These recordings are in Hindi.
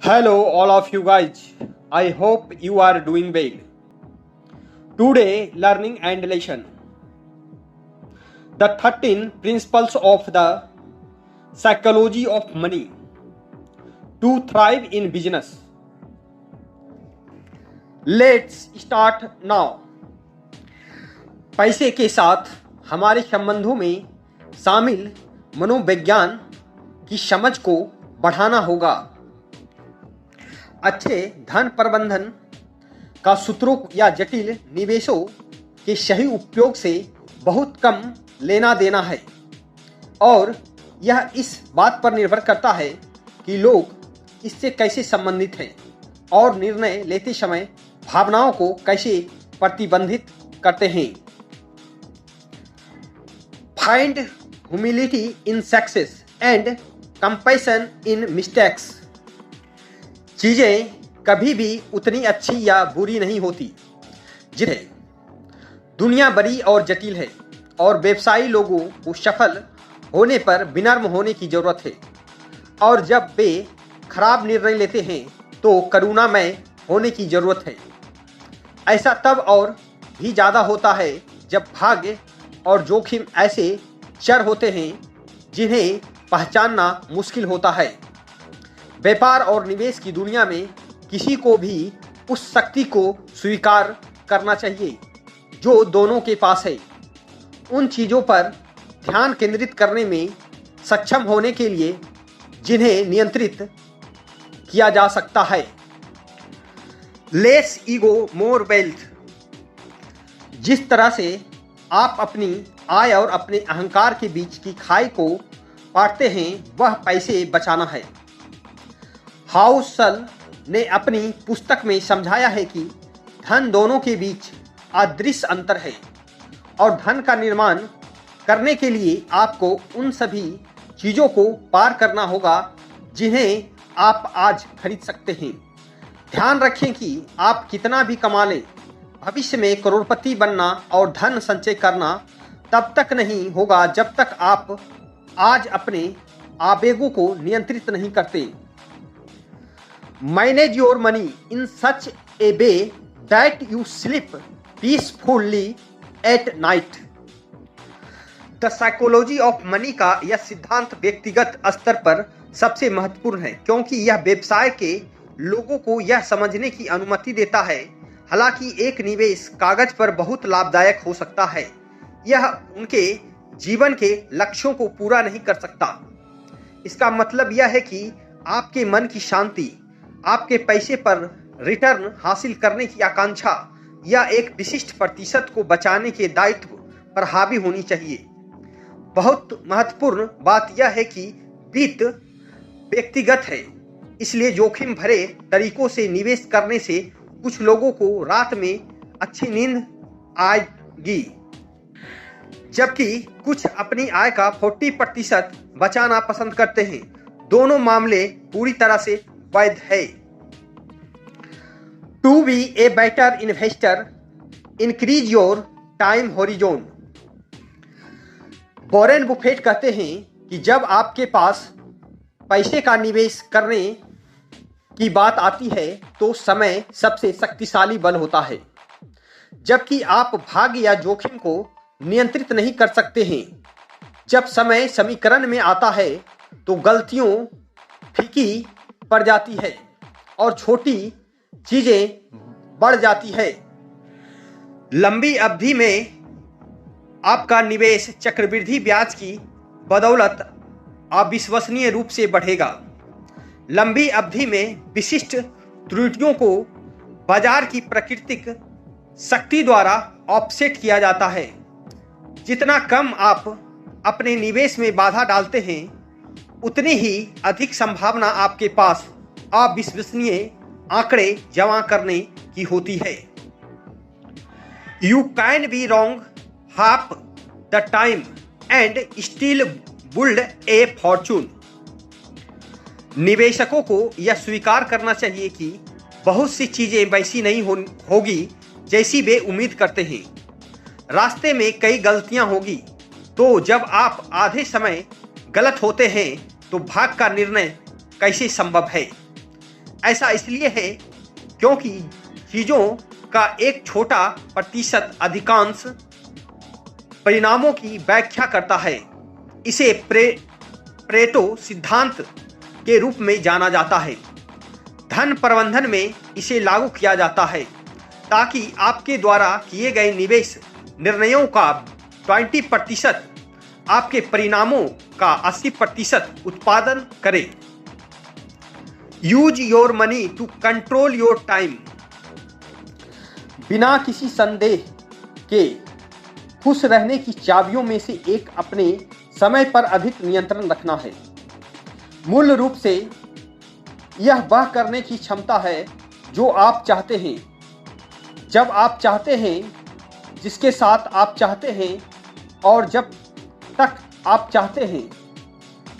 Hello, all of you guys. I hope you are doing well. Today, learning and lesson. The 13 principles of the psychology of money to thrive in business. Let's start now. पैसे के साथ हमारे संबंधों में शामिल मनोविज्ञान की समझ को बढ़ाना होगा। अच्छे धन प्रबंधन का सूत्रों या जटिल निवेशों के सही उपयोग से बहुत कम लेना देना है और यह इस बात पर निर्भर करता है कि लोग इससे कैसे संबंधित हैं और निर्णय लेते समय भावनाओं को कैसे प्रतिबंधित करते हैं। Find humility in success and compassion in mistakes. चीज़ें कभी भी उतनी अच्छी या बुरी नहीं होती जितने दुनिया बड़ी और जटिल है और व्यवसायी लोगों को सफल होने पर विनम्र होने की ज़रूरत है और जब वे खराब निर्णय लेते हैं तो करुणामय होने की ज़रूरत है। ऐसा तब और भी ज़्यादा होता है जब भाग्य और जोखिम ऐसे चर होते हैं जिन्हें पहचानना मुश्किल होता है। व्यापार और निवेश की दुनिया में किसी को भी उस शक्ति को स्वीकार करना चाहिए जो दोनों के पास है, उन चीज़ों पर ध्यान केंद्रित करने में सक्षम होने के लिए जिन्हें नियंत्रित किया जा सकता है। Less ego more wealth. जिस तरह से आप अपनी आय और अपने अहंकार के बीच की खाई को पाटते हैं वह पैसे बचाना है। हाउसल ने अपनी पुस्तक में समझाया है कि धन दोनों के बीच अदृश्य अंतर है और धन का निर्माण करने के लिए आपको उन सभी चीज़ों को पार करना होगा जिन्हें आप आज खरीद सकते हैं। ध्यान रखें कि आप कितना भी कमा लें, भविष्य में करोड़पति बनना और धन संचय करना तब तक नहीं होगा जब तक आप आज अपने आवेगों को नियंत्रित नहीं करते। Manage your money in such a way that you sleep peacefully at night. The psychology of money का यह सिद्धांत व्यक्तिगत स्तर पर सबसे महत्वपूर्ण है क्योंकि यह व्यवसाय के लोगों को यह समझने की अनुमति देता है। हालांकि एक निवेश कागज पर बहुत लाभदायक हो सकता है, यह उनके जीवन के लक्ष्यों को पूरा नहीं कर सकता। इसका मतलब यह है कि आपके मन की शांति, आपके पैसे पर रिटर्न हासिल करने की आकांक्षा या एक विशिष्ट प्रतिशत को बचाने के दायित्व पर हावी होनी चाहिए। बहुत महत्वपूर्ण बात यह है कि वित्त व्यक्तिगत है, इसलिए जोखिम भरे तरीकों से निवेश करने से कुछ लोगों को रात में अच्छी नींद आएगी जबकि कुछ अपनी आय का 40% बचाना पसंद करते हैं। दोनों मामले पूरी तरह से वैध है। To be a better investor increase your time horizon. Warren Buffett कहते हैं कि जब आपके पास पैसे का निवेश करने की बात आती है तो समय सबसे शक्तिशाली बल होता है। जबकि आप भाग्य या जोखिम को नियंत्रित नहीं कर सकते हैं। जब समय समीकरण में आता है तो गलतियों फीकी पड़ जाती है और छोटी चीजें बढ़ जाती है। लंबी अवधि में आपका निवेश चक्रवृद्धि ब्याज की बदौलत अविश्वसनीय रूप से बढ़ेगा। लंबी अवधि में विशिष्ट त्रुटियों को बाजार की प्राकृतिक शक्ति द्वारा ऑफसेट किया जाता है। जितना कम आप अपने निवेश में बाधा डालते हैं उतनी ही अधिक संभावना आपके पास अविश्वसनीय आंकड़े जमा करने की होती है। You can be wrong half the time and still build a Fortune. निवेशकों को यह स्वीकार करना चाहिए कि बहुत सी चीजें वैसी नहीं होगी जैसी वे उम्मीद करते हैं। रास्ते में कई गलतियां होगी, तो जब आप आधे समय गलत होते हैं तो भाग का निर्णय कैसे संभव है। ऐसा इसलिए है क्योंकि चीज़ों का एक छोटा प्रतिशत अधिकांश परिणामों की व्याख्या करता है। इसे प्रेटो सिद्धांत के रूप में जाना जाता है। धन प्रबंधन में इसे लागू किया जाता है ताकि आपके द्वारा किए गए निवेश निर्णयों का 20% आपके परिणामों का 80% उत्पादन करे। Use your money to control your time. बिना किसी संदेह के खुश रहने की चाबियों में से एक अपने समय पर अधिक नियंत्रण रखना है। मूल रूप से यह वह करने की क्षमता है जो आप चाहते हैं, जब आप चाहते हैं, जिसके साथ आप चाहते हैं और जब तक आप चाहते हैं।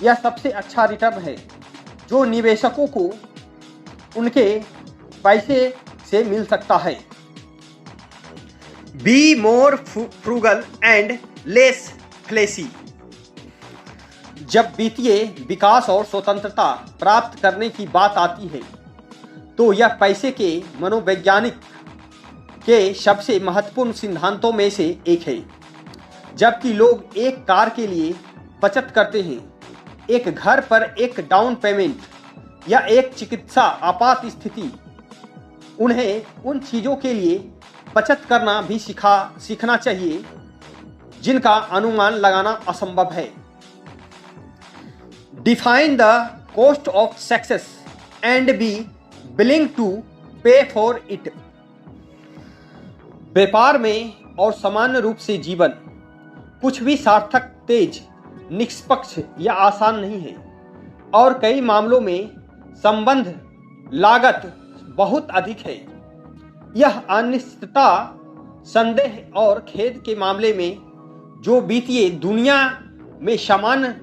यह सबसे अच्छा रिटर्न है जो निवेशकों को उनके पैसे से मिल सकता है। Be more frugal and less fleshy. जब वित्तीय विकास और स्वतंत्रता प्राप्त करने की बात आती है तो यह पैसे के मनोवैज्ञानिक के सबसे महत्वपूर्ण सिद्धांतों में से एक है। जबकि लोग एक कार के लिए बचत करते हैं, एक घर पर एक डाउन पेमेंट या एक चिकित्सा आपात स्थिति, उन्हें उन चीज़ों के लिए बचत करना भी सीखना चाहिए जिनका अनुमान लगाना असंभव है। Define the cost of success and be willing to pay for it. व्यापार में और सामान्य रूप से जीवन कुछ भी सार्थक, तेज, निष्पक्ष या आसान नहीं है और कई मामलों में संबंध लागत बहुत अधिक है। यह अनिश्चितता, संदेह और खेद के मामले में जो वित्तीय दुनिया में सामान्य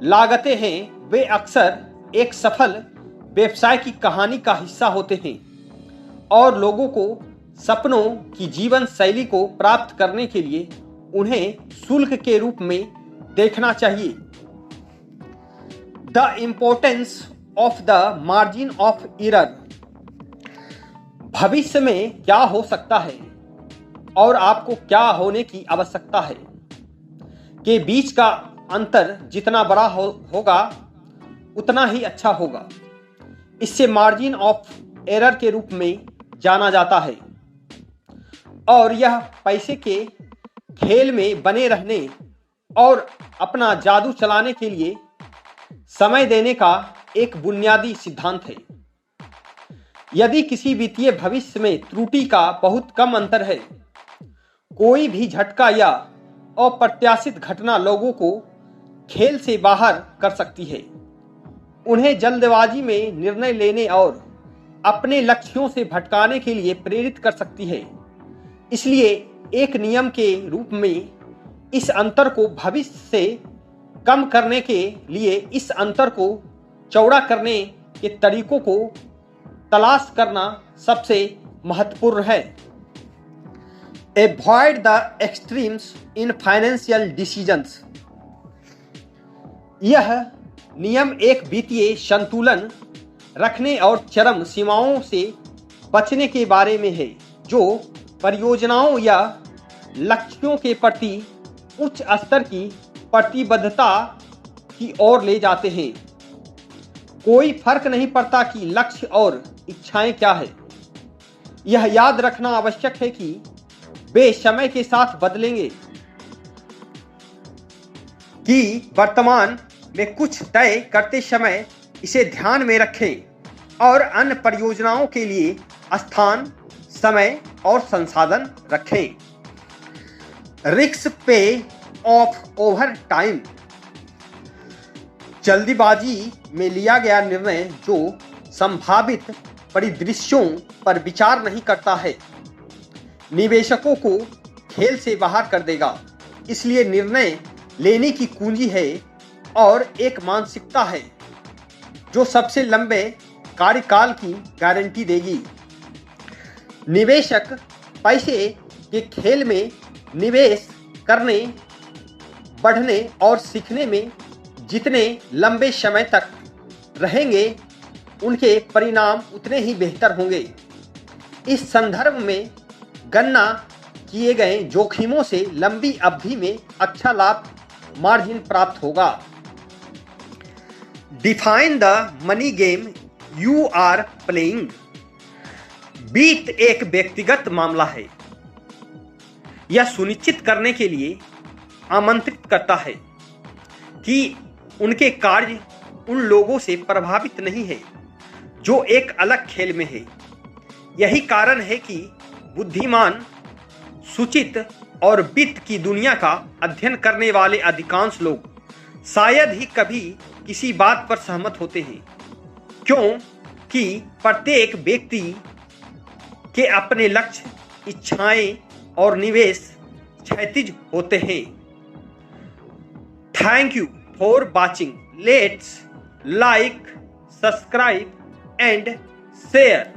लागतें हैं, वे अक्सर एक सफल व्यवसाय की कहानी का हिस्सा होते हैं और लोगों को सपनों की जीवन शैली को प्राप्त करने के लिए उन्हें शुल्क के रूप में देखना चाहिए। The importance of the margin of error. भविष्य में क्या हो सकता है और आपको क्या होने की आवश्यकता है के बीच का अंतर जितना बड़ा होगा उतना ही अच्छा होगा। इससे मार्जिन ऑफ एरर के रूप में जाना जाता है और यह पैसे के खेल में बने रहने और अपना जादू चलाने के लिए समय देने का एक बुनियादी सिद्धांत है। यदि किसी वित्तीय भविष्य में त्रुटि का बहुत कम अंतर है, कोई भी झटका या अप्रत्याशित घटना लोगों को खेल से बाहर कर सकती है, उन्हें जल्दबाजी में निर्णय लेने और अपने लक्ष्यों से भटकाने के लिए प्रेरित कर सकती है। इसलिए एक नियम के रूप में इस अंतर को भविष्य से कम करने के लिए इस अंतर को चौड़ा करने के तरीकों को तलाश करना सबसे महत्वपूर्ण है। Avoid the extremes in financial decisions। यह नियम एक वित्तीय संतुलन रखने और चरम सीमाओं से बचने के बारे में है जो परियोजनाओं या लक्ष्यों के प्रति उच्च स्तर की प्रतिबद्धता की ओर ले जाते हैं। कोई फर्क नहीं पड़ता कि लक्ष्य और इच्छाएं क्या है। यह याद रखना आवश्यक है कि वे समय के साथ बदलेंगे, कि वर्तमान में कुछ तय करते समय इसे ध्यान में रखें और अन्य परियोजनाओं के लिए स्थान, समय और संसाधन रखें। रिस्क पे ऑफ ओवर टाइम। जल्दीबाजी में लिया गया निर्णय जो संभावित परिदृश्यों पर विचार नहीं करता है, निवेशकों को खेल से बाहर कर देगा। इसलिए निर्णय लेने की कुंजी है और एक मानसिकता है जो सबसे लंबे कार्यकाल की गारंटी देगी। निवेशक पैसे के खेल में निवेश करने, बढ़ने और सीखने में जितने लंबे समय तक रहेंगे, उनके परिणाम उतने ही बेहतर होंगे। इस संदर्भ में गणना किए गए जोखिमों से लंबी अवधि में अच्छा लाभ मार्जिन प्राप्त होगा। Define the money game you are playing. वित्त एक व्यक्तिगत मामला है। यह सुनिश्चित करने के लिए आमंत्रित करता है कि उनके कार्य उन लोगों से प्रभावित नहीं है जो एक अलग खेल में है। यही कारण है कि बुद्धिमान, सूचित और वित्त की दुनिया का अध्ययन करने वाले अधिकांश लोग शायद ही कभी किसी बात पर सहमत होते हैं, क्योंकि प्रत्येक व्यक्ति के अपने लक्ष्य, इच्छाएं और निवेश क्षैतिज होते हैं। Thank you for watching. Let's like, subscribe and share.